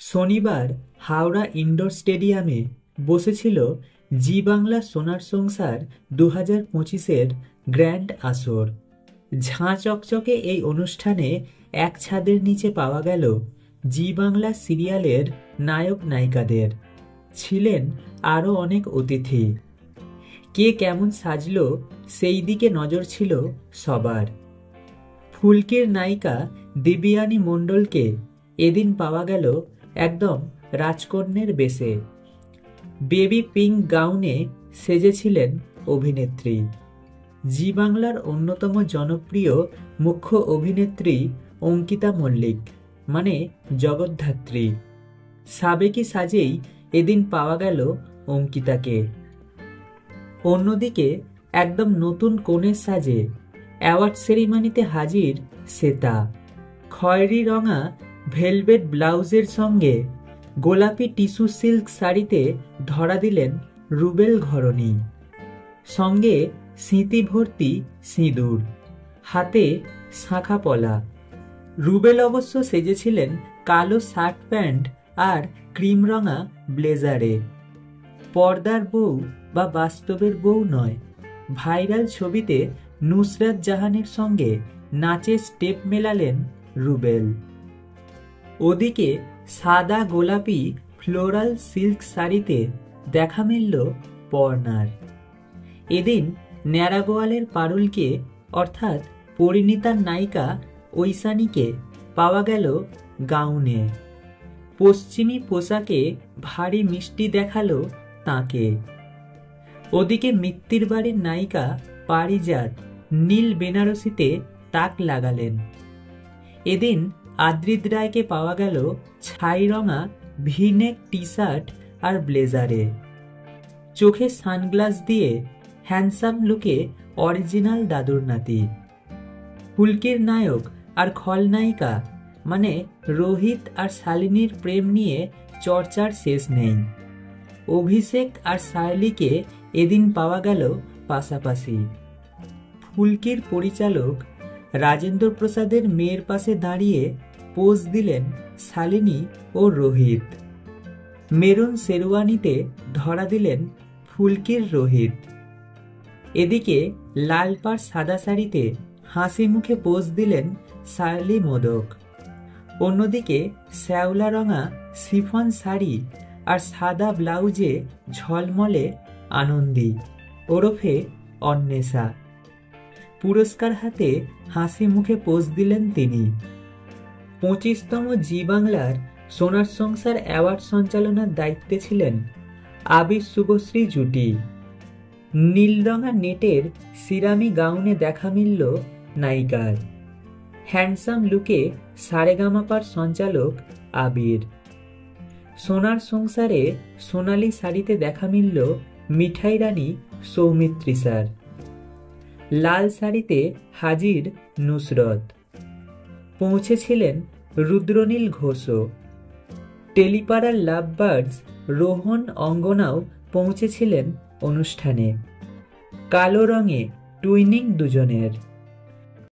শনিবার হাওড়া ইনডোর স্টেডিয়ামে বসেছিল জি বাংলা সোনার সংসার 2025-এর গ্র্যান্ড আসর। ঝাঁ চকচকে এই অনুষ্ঠানে এক ছাদের নিচে পাওয়া গেল জি বাংলা সিরিয়ালের নায়ক নায়িকাদের। ছিলেন আরও অনেক অতিথি। কে কেমন সাজল সেই দিকে নজর ছিল সবার। ফুলকির নায়িকা দেবযানী মণ্ডলকে এদিন পাওয়া গেল একদম রাজকন্যের বেশে। বেবি পিঙ্ক গাউনে সেজেছিলেন অভিনেত্রী। জি বাংলার অন্যতম জনপ্রিয় মুখ্য অভিনেত্রী অঙ্কিতা মল্লিক মানে জগদ্ধাত্রী। সাবেকি সাজেই এদিন পাওয়া গেল অঙ্কিতাকে। অন্যদিকে একদম নতুন কনের সাজে অ্যাওয়ার্ড সেরিমনিতে হাজির শ্বেতা। খয়েরি রঙা ভেলভেট ব্লাউজের সঙ্গে গোলাপি টিস্যু সিল্ক শাড়িতে ধরা দিলেন রুবেল ঘরণী। সঙ্গে স্মৃতি ভর্তি সিঁদুর, হাতে শাঁখা পলা। রুবেল অবশ্য সেজেছিলেন কালো শার্ট প্যান্ট আর ক্রিম রঙা ব্লেজারে। পর্দার বউ বা বাস্তবের বউ নয়, ভাইরাল ছবিতে নুসরাত জাহানের সঙ্গে নাচে স্টেপ মেলালেন রুবেল। ওদিকে সাদা গোলাপি ফ্লোরাল সিল্ক শাড়িতে দেখা মিলল পর্ণার। এদিন ন্যাড়া গোয়ালের পারুলকে অর্থাৎ পরিণীতার নায়িকা ঐশানীকে পাওয়া গেল গাউনে। পশ্চিমী পোশাকে ভারী মিষ্টি দেখালো তাঁকে। ওদিকে মিত্তির বাড়ির নায়িকা পারিজাত নীল বেনারসিতে তাক লাগালেন। এদিন আদ্রিত রায়কে পাওয়া গেল ছাই রঙা ভিনেক টি শার্ট আর ব্লেজারে। চোখে সানগ্লাস দিয়ে হ্যান্ডসাম লুকে অরিজিনাল দাদুর নাতি। ফুলকির নায়ক আর খলনায়িকা মানে রোহিত আর শালিনীর প্রেম নিয়ে চর্চার শেষ নেই। অভিষেক আর শার্লিকে এদিন পাওয়া গেল পাশাপাশি। ফুলকির পরিচালক রাজেন্দ্র প্রসাদের মেয়ের পাশে দাঁড়িয়ে পোজ দিলেন শালিনী ও রোহিত। মেরুন শেরওয়ানিতে ধরা দিলেন ফুলকির রোহিত। এদিকে লাল পাড় সাদা শাড়িতে হাসি মুখে পোজ দিলেন শার্লি মোদক। অন্যদিকে শ্যাওলা রঙা শিফন শাড়ি আর সাদা ব্লাউজে ঝলমলে আনন্দী ওরফে অন্বেষা। পুরস্কার হাতে হাসি মুখে পোজ দিলেন তিনি। 25তম জি বাংলার সোনার সংসার অ্যাওয়ার্ড সঞ্চালনার দায়িত্বে ছিলেন আবির শুভশ্রী জুটি। নীলরঙা নেটের সিরামি গাউনে দেখা মিলল নায়িকার। হ্যান্ডসাম লুকে সারেগামাপার সঞ্চালক আবির। সোনার সংসারে সোনালি শাড়িতে দেখা মিলল মিঠাই রানী সৌমিত্রিষার। লাল শাড়িতে হাজির নুসরত। পৌঁছেছিলেন রুদ্রনীল ঘোষও। টেলিপাড়ার লাভ বার্ডস রোহন অঙ্গনাও পৌঁছেছিলেন অনুষ্ঠানে। কালো রঙে টুইনিং দুজনের।